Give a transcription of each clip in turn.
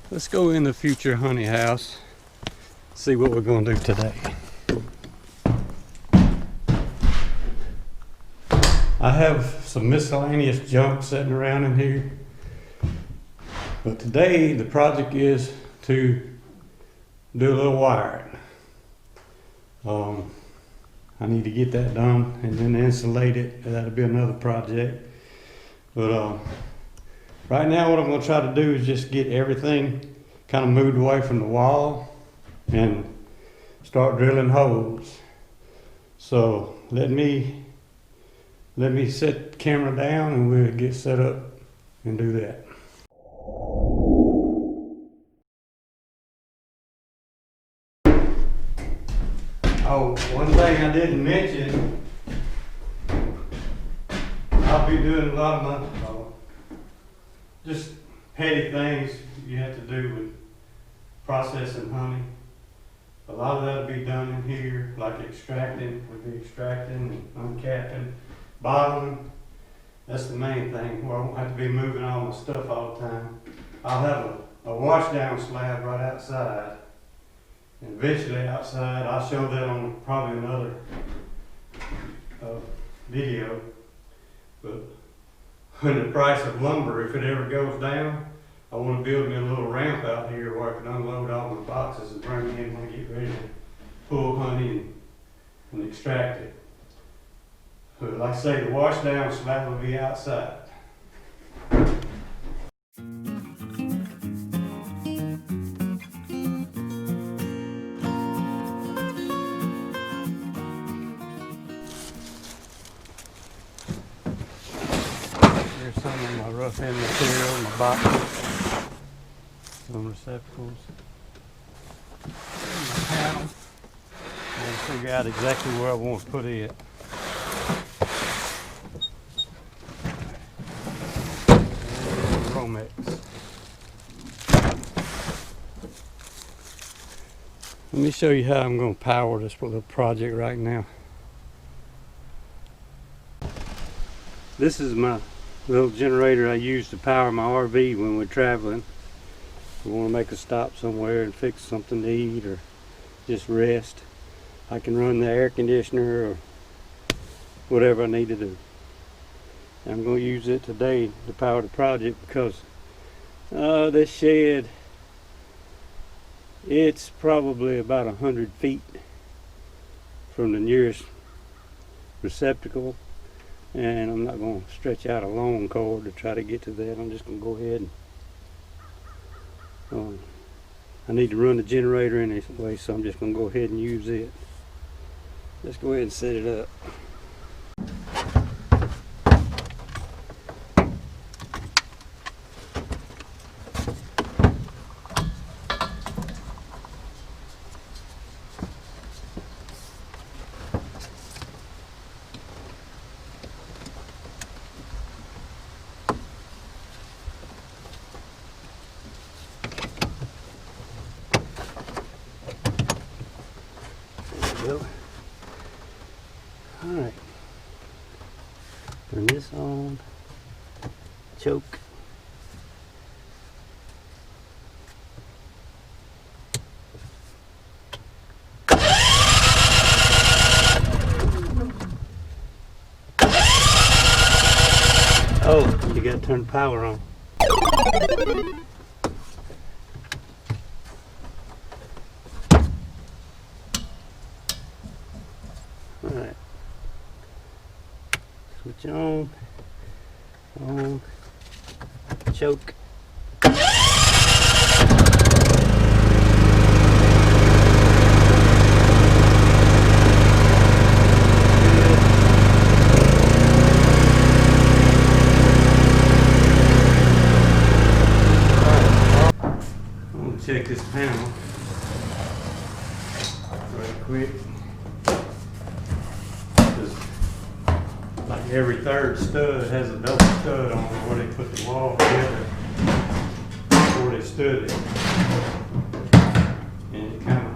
Let's go in the future honey house, see what we're going to do today. I have some miscellaneous junk sitting around in here, but today the project is to do a little wiring. I need to get that done and then insulate it. That'll be another project. But right now what I'm going to try to do is just get everything kind of moved away from the wall and start drilling holes. So let me set the camera down and we'll get set up and do that. Oh, one thing I didn't mention, I'll be doing a lot of my just petty things you have to do with processing honey. A lot of that will be done in here, like extracting, we'll be extracting and uncapping, bottling. That's the main thing, where I won't have to be moving all my stuff all the time. I'll have a wash down slab right outside. And eventually outside, I'll show that on probably another video. But when the price of lumber, if it ever goes down, I want to build me a little ramp out here where I can unload all my boxes and bring it in when I get ready to pull honey and extract it. But like I say, the wash down slab will be outside. Here's some of my rough end material, my boxes, some receptacles, my panel. I'm going to figure out exactly where I want to put it. Romex. Let me show you how I'm going to power this little project right now. This is my little generator I use to power my RV when we're traveling. We want to make a stop somewhere and fix something to eat or just rest. I can run the air conditioner or whatever I need to do. I'm going to use it today to power the project because this shed, it's probably about 100 feet from the nearest receptacle. And I'm not going to stretch out a long cord to try to get to that. I'm just going to go ahead and I need to run the generator anyway, so I'm just going to go ahead and use it. Let's go ahead and set it up. Alright, turn this on, choke. Oh, you gotta turn the power on. Alright. Switch on, choke. I'm gonna check this panel right quick. Like every third stud has a double stud on it where they put the wall together before they stood it. And it kind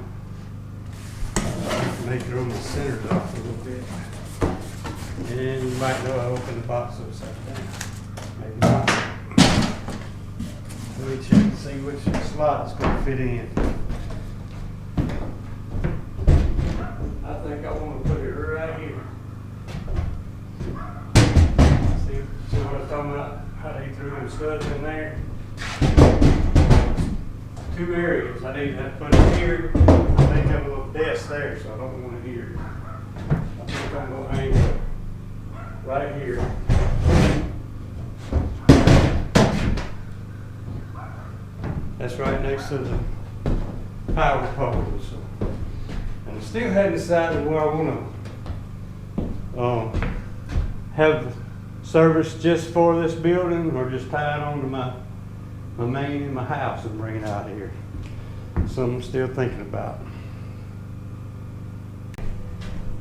of make it on the centers off a little bit. And you might know I opened the box upside down. Maybe not. Let me check. see which slot it's going to fit in. I think I want to put it right here. See what I'm talking about? How they threw them studs in there. 2 areas. I need to put it here. I think I have a little desk there, so I don't want it here. I think I'm going to hang it right here. That's right next to the power poles. And I still hadn't decided where I want to have service just for this building or just tie it onto my main in my house and bring it out here. Something I'm still thinking about.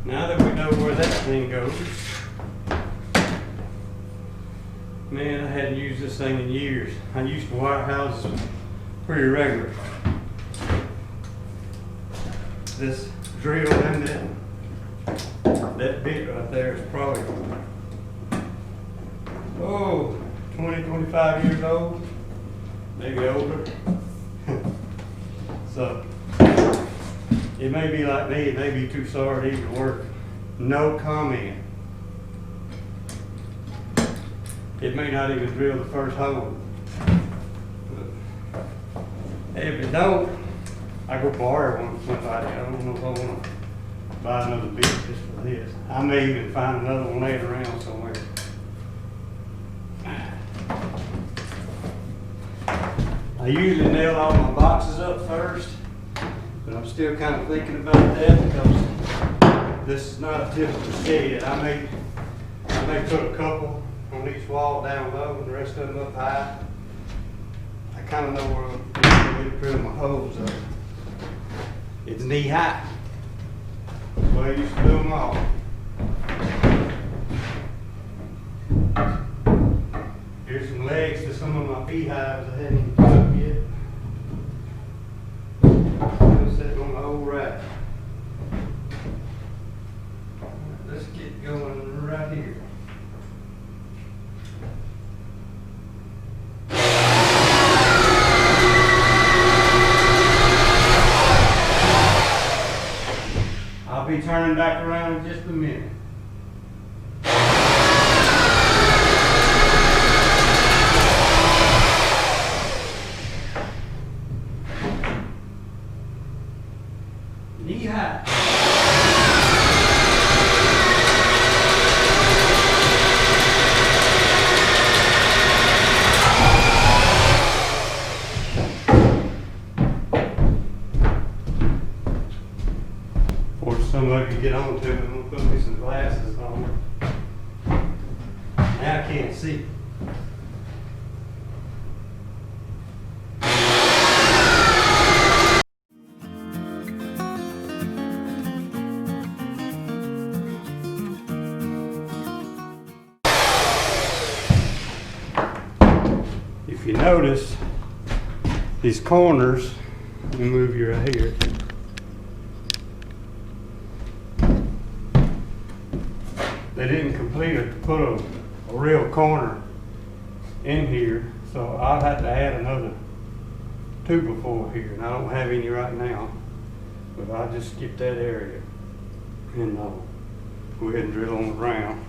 Now that we know where that thing goes, man, I hadn't used this thing in years. I used to wire houses pretty regular. This drill and that bit right there is probably 20, 25 years old, maybe older. So it may be like me, it may be too sore to even work. No comment. It may not even drill the first hole. If it don't, I go borrow one from somebody. I don't know if I want to buy another bit just for this. I may even find another one laying around somewhere. I usually nail all my boxes up first, but I'm still kind of thinking about that because this is not a typical shed. I may put a couple on each wall down low and the rest of them up high. I kind of know where I'm going to drill my holes up. It's knee high. Well, I used to do them all. Here's some legs to some of my beehives I hadn't even put up yet. I'm sitting on the old rack. Let's get going right here. I'll be turning back around in just a minute. Knee high. Before somebody can get on to it, I'm gonna put me some glasses on. Now I can't see. If you notice, these corners, let me move you right here. They didn't put a real corner in here, so I'll have to add another 2x4 here, and I don't have any right now, but I'll just skip that area and go ahead and drill on the ground.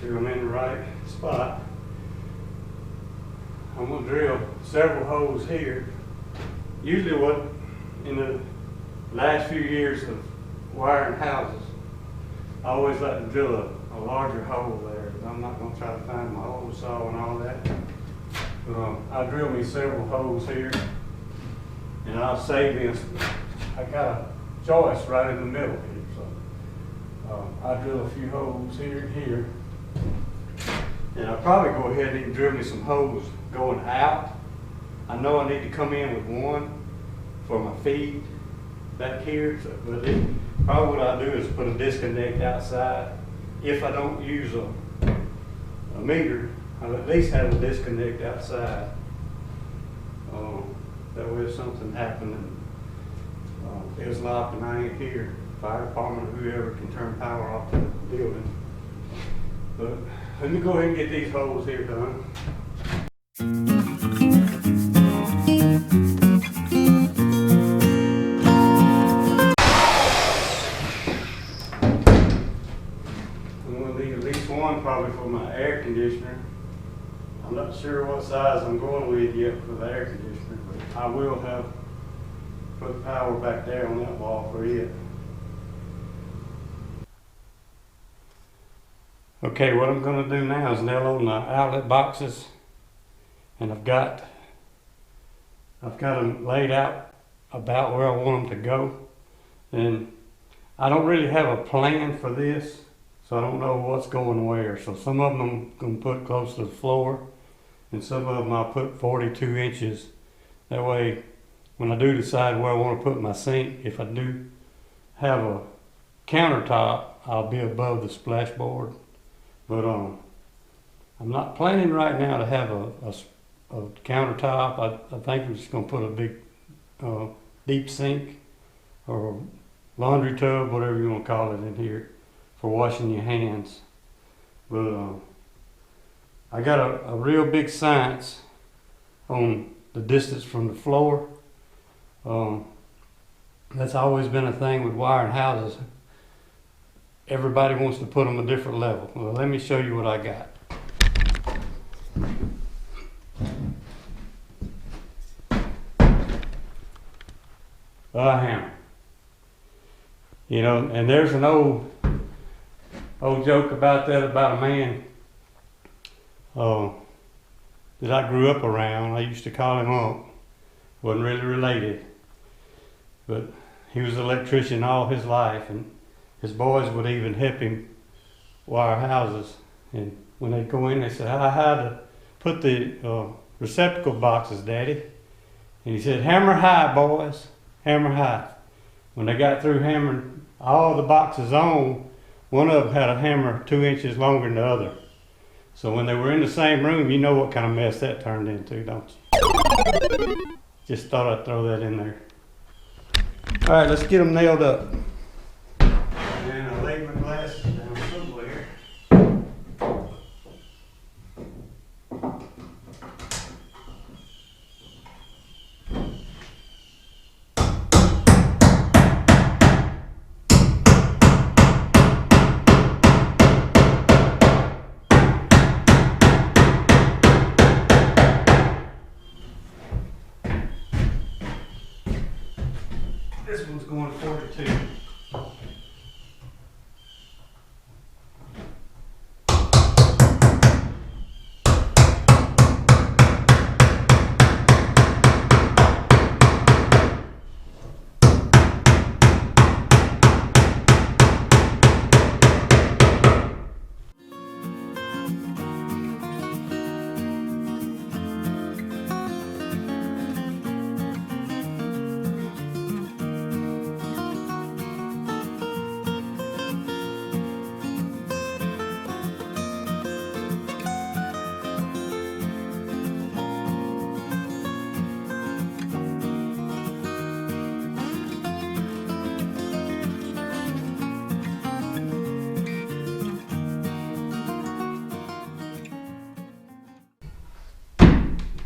sure I'm in the right spot. I'm going to drill several holes here. Usually what, in the last few years of wiring houses, I always like to drill a larger hole there, because I'm not going to try to find my hole saw and all that. But I drill me several holes here, and I'll save this. I got a joist right in the middle here, so I drill a few holes here and here. And I'll probably go ahead and drill me some holes going out. I know I need to come in with one for my feed back here, so, but probably what I'll do is put a disconnect outside. If I don't use a meter, I'll at least have a disconnect outside. That way if something happened and it's locked and I ain't here, fire department or whoever can turn power off to the building. But let me go ahead and get these holes here done. I'm going to need at least one probably for my air conditioner. I'm not sure what size I'm going with yet for the air conditioner, but I will have put power back there on that wall for it. Okay, what I'm going to do now is nail on the outlet boxes, and I've got them laid out about where I want them to go. And I don't really have a plan for this, so I don't know what's going where. So some of them I'm going to put close to the floor, and some of them I'll put 42 inches. That way, when I do decide where I want to put my sink, if I do have a countertop, I'll be above the splashboard. But I'm not planning right now to have a countertop. I think I'm just going to put a big deep sink or laundry tub, whatever you want to call it, in here for washing your hands. But I got a real big science on the distance from the floor. That's always been a thing with wiring houses. Everybody wants to put them a different level. Well, let me show you what I got. A hammer. You know, and there's an old joke about that, about a man that I grew up around. I used to call him Unc. Wasn't really related, but he was an electrician all his life, and his boys would even help him wire houses. And when they'd go in, they said, how to put the receptacle boxes, Daddy? And he said, hammer high, boys, hammer high. When they got through hammering all the boxes on, one of them had a hammer 2 inches longer than the other. So when they were in the same room, you know what kind of mess that turned into, don't you? Just thought I'd throw that in there. All right, let's get them nailed up. And I laid my glasses down somewhere. This one's going 42.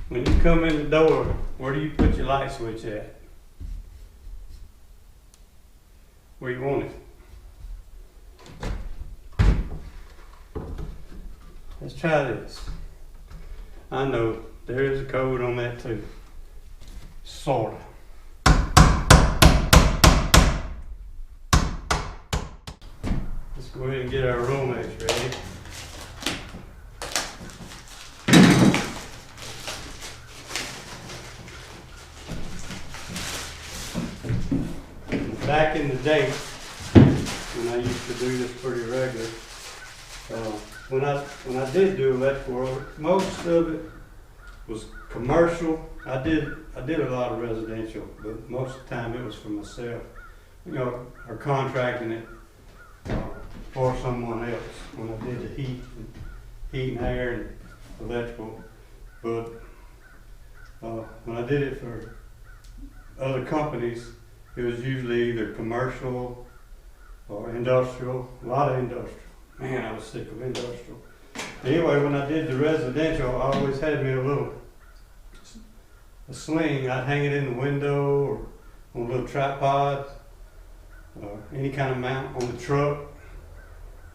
When you come in the door, where do you put your light switch at? Where you want it? let's try this. I know there is a code on that too. Sorta. Let's go ahead and get our romex ready. Back in the day, when I used to do this pretty regular, when I did do electrical work, most of it was commercial. I did a lot of residential, but most of the time it was for myself, or contracting it for someone else. When I did the heat and air and electrical, but when I did it for other companies, it was usually either commercial or industrial. A lot of industrial. Man, I was sick of industrial. Anyway, when I did the residential, I always had me a sling. I'd hang it in the window or on a little tripod or any kind of mount on the truck.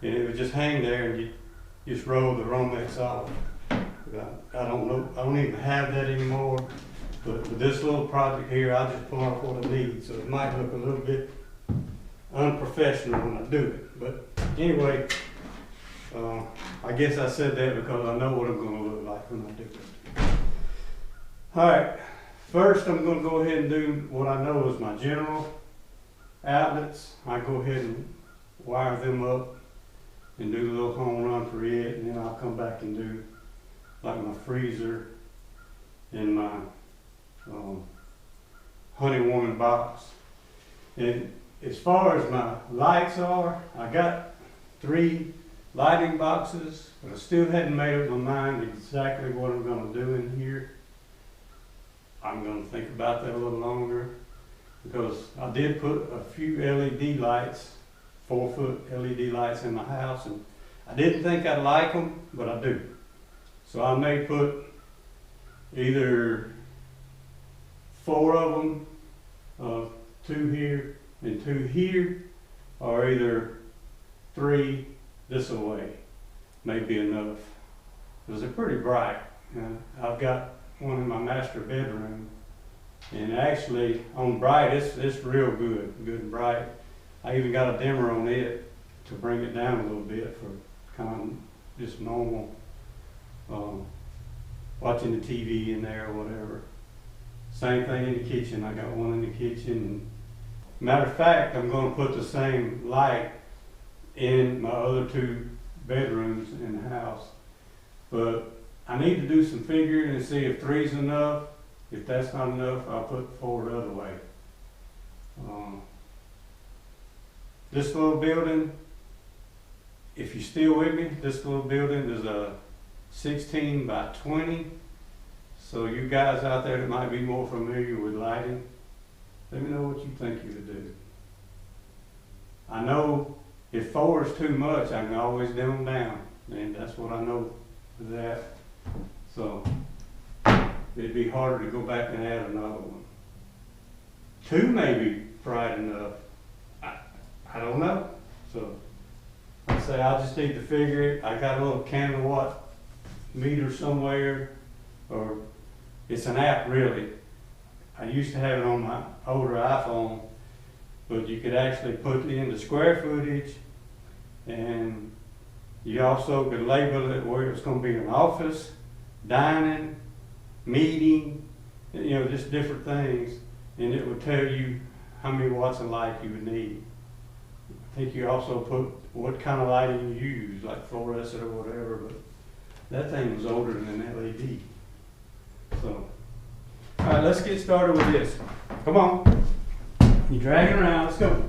And it would just hang there and you just roll the romex off. I don't even have that anymore. But with this little project here, I just pull off what I need. So it might look a little bit unprofessional when I do it. But anyway, I guess I said that because I know what I'm going to look like when I do it. Alright, first I'm going to go ahead and do what I know is my general outlets. I go ahead and wire them up and do a little home run for it, and then I'll come back and do like my freezer and my honey warming box. And as far as my lights are, I got 3 lighting boxes, but I still hadn't made up my mind exactly what I'm going to do in here. I'm going to think about that a little longer because I did put a few LED lights, 4-foot LED lights in my house, and I didn't think I'd like them, but I do. So I may put either 4 of them, 2 here and 2 here, or either 3 this away may be enough. Because they're pretty bright. I've got one in my master bedroom, and actually on bright it's real good and bright. I even got a dimmer on it to bring it down a little bit for kind of just normal watching the TV in there or whatever. Same thing in the kitchen. I got one in the kitchen. And matter of fact, I'm going to put the same light in my other 2 bedrooms in the house. But I need to do some figuring and see if 3's enough. If that's not enough, I'll put 4 the other way. This little building, if you're still with me, this little building is a 16 by 20. So you guys out there that might be more familiar with lighting, let me know what you think you would do. I know if 4 is too much, I can always dim them down, and that's what I know for that. So it'd be harder to go back and add another one. 2 may be bright enough. I don't know. So I say I just need to figure it. I got a little kilowatt meter somewhere, or it's an app really. I used to have it on my older iPhone, but you could actually put in the square footage, and you also could label it where it's going to be an office, dining, meeting, just different things, and it would tell you how many watts of light you would need. I think you also put what kind of lighting you use, like fluorescent or whatever, but that thing was older than an LED. So, all right, let's get started with this. Come on. You drag it around, let's go.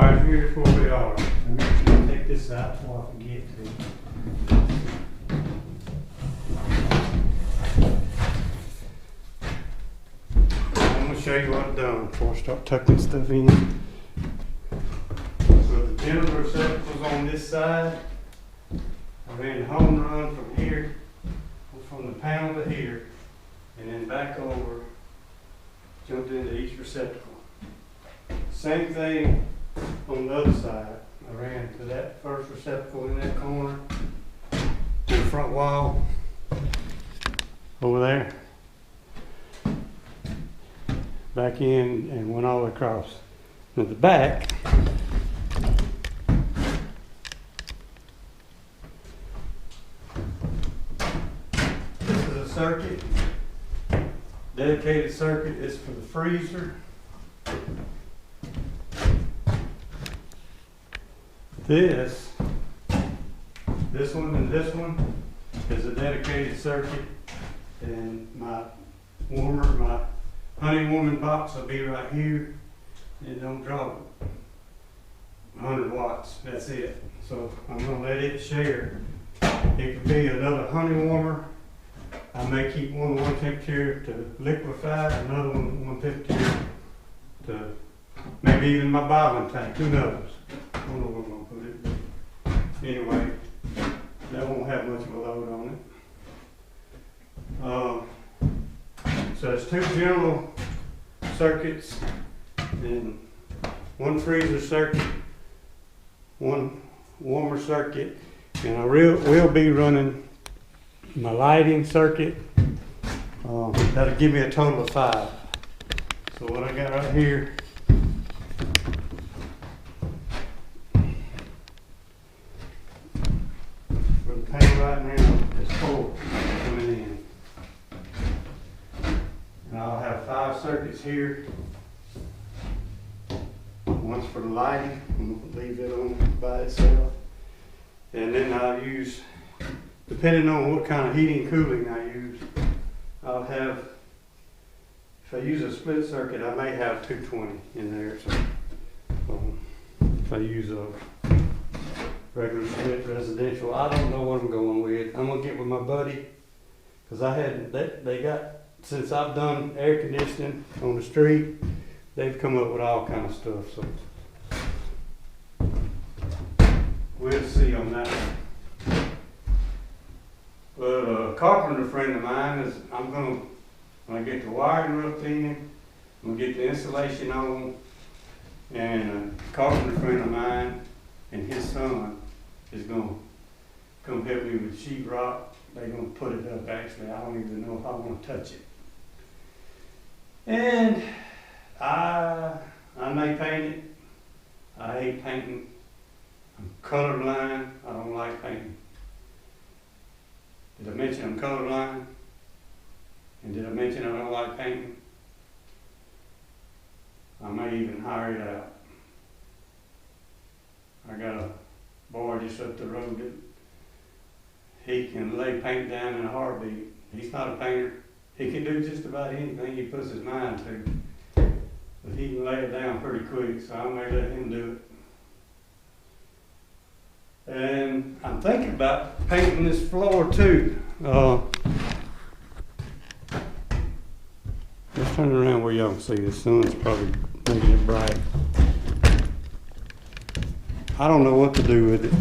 Alright, here's where we are. Let me take this out before I forget to. I'm going to show you what I've done before I start tucking stuff in. So the general receptacle's on this side. I ran the home run from here, from the panel to here, and then back over, jumped into each receptacle. Same thing on the other side. I ran to that first receptacle in that corner, to the front wall, over there, back in, and went all the way across. At the back, this is a circuit, dedicated circuit. It's for the freezer. This one and this one is a dedicated circuit, and my warmer, my honey warming box will be right here. It don't draw 100 watts, that's it. So I'm gonna let it share. It could be another honey warmer. I may keep one temperature to liquefy, another one temperature to maybe even my bottling tank, who knows? I don't know where I'm gonna put it, but anyway, that won't have much of a load on it. So it's two general circuits and one freezer circuit, one warmer circuit, and I will be running my lighting circuit. That'll give me a total of 5. So what I got right here, for the panel right now, is 4 coming in. And I'll have 5 circuits here. One's for the lighting, I'm going to leave it on by itself. And then I'll use, depending on what kind of heating and cooling I use, I'll have, if I use a split circuit, I may have 220 in there. So if I use a regular split residential, I don't know what I'm going with. I'm going to get with my buddy, because they got, since I've done air conditioning on the street, they've come up with all kind of stuff. So we'll see on that one. But a carpenter friend of mine is, when I get the wiring roughed in, I'm gonna get the insulation on, and a carpenter friend of mine and his son is gonna come help me with sheetrock. They're gonna put it up actually. I don't even know if I wanna touch it. And I may paint it. I hate painting. I'm colorblind. I don't like painting. Did I mention I'm colorblind? And did I mention I don't like painting? I may even hire it out. I got a boy just up the road that he can lay paint down in a heartbeat. He's not a painter. He can do just about anything he puts his mind to. But he can lay it down pretty quick, so I may let him do it. And I'm thinking about painting this floor too. Let's turn it around where y'all can see. The sun's probably making it bright. I don't know what to do with it.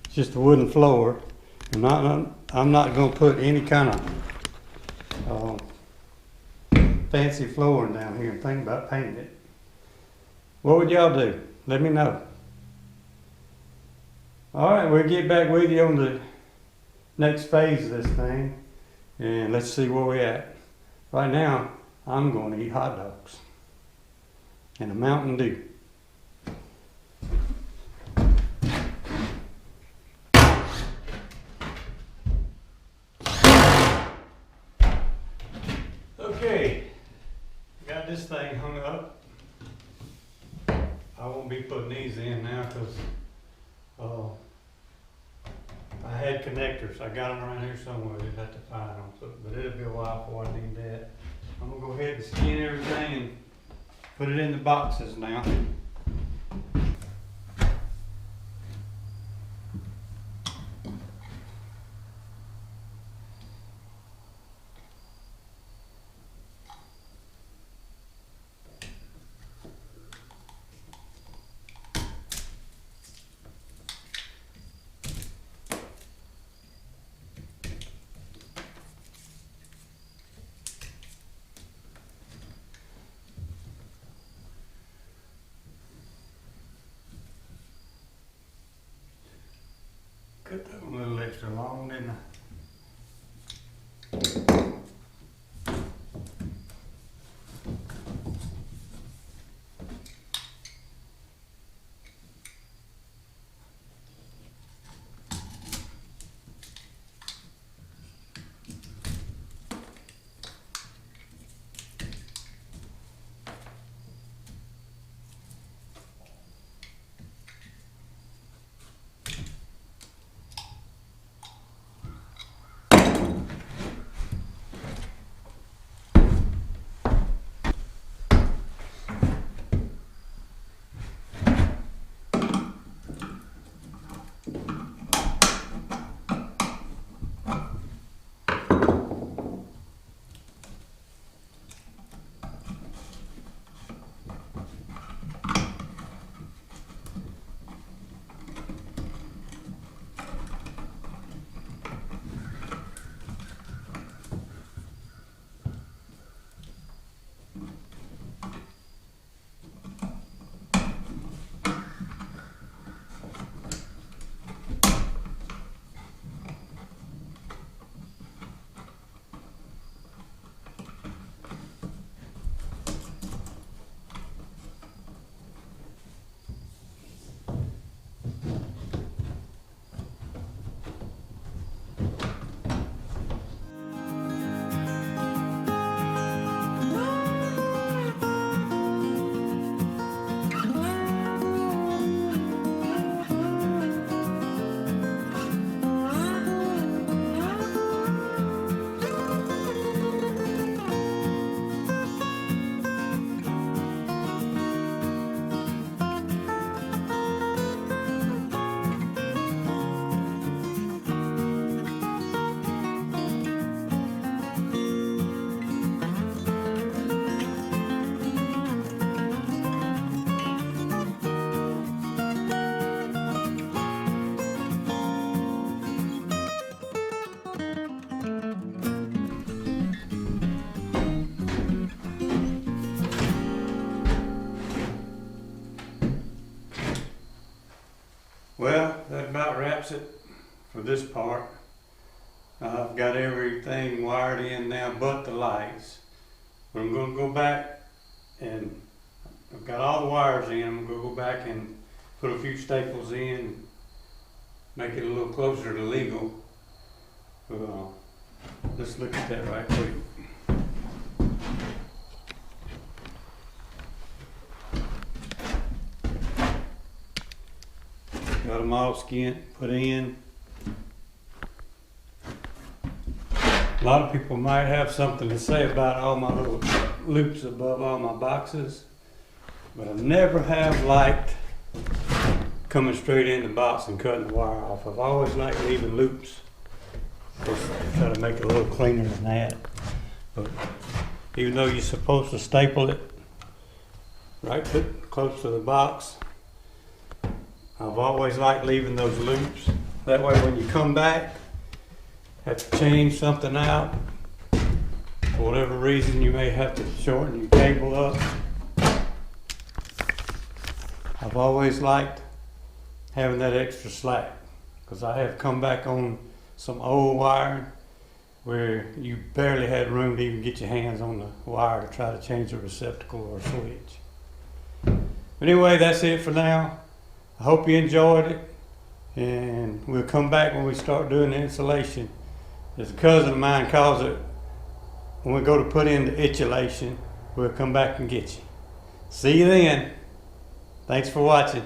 It's just a wooden floor. And I'm not going to put any kind of fancy flooring down here and think about painting it. What would y'all do? Let me know. Alright, we'll get back with you on the next phase of this thing, and let's see where we're at. Right now, I'm going to eat hot dogs and a Mountain Dew. Okay, got this thing hung up. I won't be putting these in now because I had connectors. I got them around here somewhere. You'd have to find them. So, but it'll be a while before I need that. I'm gonna go ahead and skin everything and put it in the boxes now. cut that one a little extra long, didn't I? Well, that about wraps it for this part. I've got everything wired in now but the lights. But I'm going to go back and I've got all the wires in. I'm going to go back and put a few staples in, make it a little closer to legal. Let's look at that right quick. Got them all skinned, put in. A lot of people might have something to say about all my little loops above all my boxes, but I never have liked coming straight in the box and cutting the wire off. I've always liked leaving loops. Just try to make it a little cleaner than that. But even though you're supposed to staple it right close to the box, I've always liked leaving those loops. That way when you come back, have to change something out, for whatever reason you may have to shorten your cable up. I've always liked having that extra slack, because I have come back on some old wiring where you barely had room to even get your hands on the wire to try to change a receptacle or a switch. But anyway, that's it for now. I hope you enjoyed it, and we'll come back when we start doing the insulation. As a cousin of mine calls it, when we go to put in the insulation, we'll come back and get you. See you then. Thanks for watching.